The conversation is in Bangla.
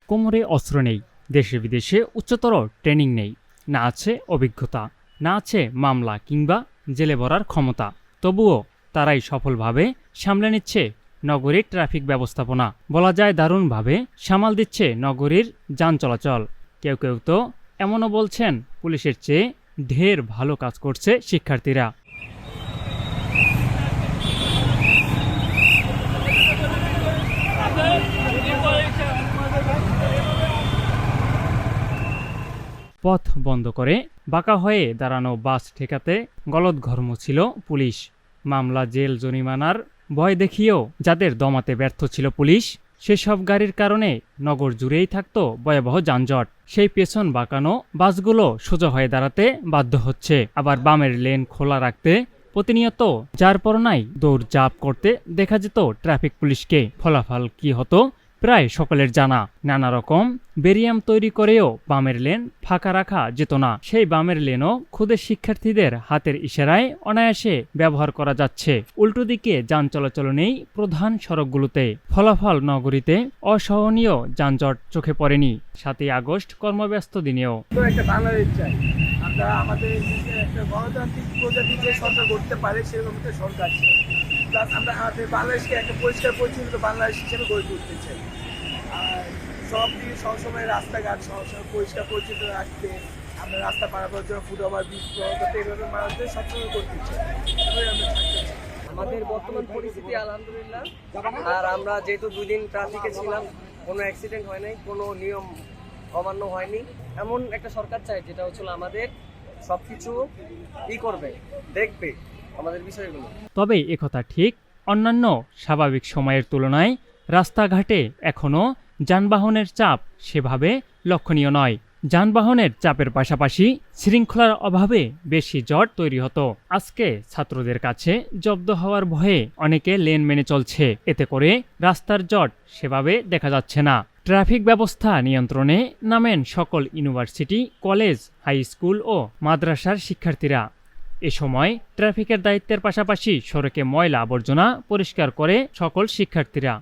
কোমরে অস্ত্র নেই, দেশে বিদেশে উচ্চতর ট্রেনিং নেই, না আছে অভিজ্ঞতা, না আছে মামলা কিংবা জেলে ভরার ক্ষমতা। তবুও তারাই সফলভাবে সামলে নিচ্ছে নগরীর ট্রাফিক ব্যবস্থাপনা। বলা যায় দারুণভাবে সামাল দিচ্ছে নগরীর যান চলাচল। কেউ কেউ তো এমনও বলছেন, পুলিশের চেয়ে ঢের ভালো কাজ করছে শিক্ষার্থীরা। পথ বন্ধ করে বাঁকা হয়ে দাঁড়ানো বাস ঠেকাতে গলদঘর্ম ছিল পুলিশ। মামলা, জেল, জরিমানার ভয় দেখিয়েও যাদের দমাতে ব্যর্থ ছিল পুলিশ, সেসব গাড়ির কারণে নগর জুড়েই থাকতো ভয়াবহ যানজট। সেই পেছন বাঁকানো বাসগুলো সোজা হয়ে দাঁড়াতে বাধ্য হচ্ছে, আবার বামের লেন খোলা রাখতে প্রতিনিয়ত যার পর নাই দৌড়ঝাঁপ করতে দেখা যেত ট্রাফিক পুলিশকে। ফলাফল কি হতো প্রায় সকলের জানা। নানা রকম ব্যারিয়াম তৈরি করেও বামের লেন ফাঁকা রাখা যেত না। সেই বামের লেনও খুদে শিক্ষার্থীদের হাতের ইশারায় অনায়াসে ব্যবহার করা যাচ্ছে। উল্টো দিকে যান চলাচল নেই প্রধান সড়কগুলোতে। ফলাফল নগরীতে অসহনীয় যানজট চোখে পড়েনি 7ই আগস্ট কর্মব্যস্ত দিনেও। আমরা আমাদের একটা গণতান্ত্রিক প্রজাতি যে সরকার করতে পারে সেরকম একটা সরকার চাই। প্লাস আমরা আমাদের বাংলাদেশকে একটা পরিষ্কার পরিচ্ছন্ন বাংলাদেশ হিসেবে গড়ে তুলতে চাই। আর সব দিকে সবসময় রাস্তাঘাট সবসময় পরিষ্কার পরিচ্ছন্ন রাখতে, আমরা রাস্তা পারাপার জন্য ফুটওভার ব্রিজ করতে, এভাবে মানুষদের সবসময় করতে চাই। আমরা থাকতে চাই। আমাদের বর্তমান পরিস্থিতি আলহামদুলিল্লাহ। আর আমরা যেহেতু 2 দিন ট্রাফিকে ছিলাম, কোনো অ্যাক্সিডেন্ট হয় নাই, কোনো নিয়ম অমান্য হয়নি। এমন একটা সরকার চাই যেটা হচ্ছে আমাদের সবকিছু করবে, দেখবে আমাদের বিষয়গুলো। তবে একথা ঠিক, অন্যান্য স্বাভাবিক সময়ের তুলনায় রাস্তাঘাটে এখনও যানবাহনের চাপ সেভাবে লক্ষণীয় নয়। যানবাহনের চাপের পাশাপাশি শৃঙ্খলার অভাবে বেশি জট তৈরি হতো। আজকে ছাত্রদের কাছে জব্দ হওয়ার ভয়ে অনেকে লেন মেনে চলছে। এতে করে রাস্তার জট সেভাবে দেখা যাচ্ছে না। ট্রাফিক ব্যবস্থা নিয়ন্ত্রণে নামেন সকল ইউনিভার্সিটি, কলেজ, হাই স্কুল ও মাদ্রাসার শিক্ষার্থীরা। এ সময় ট্রাফিকের দায়িত্বের পাশাপাশি সড়কে ময়লা আবর্জনা পরিষ্কার করে সকল শিক্ষার্থীরা।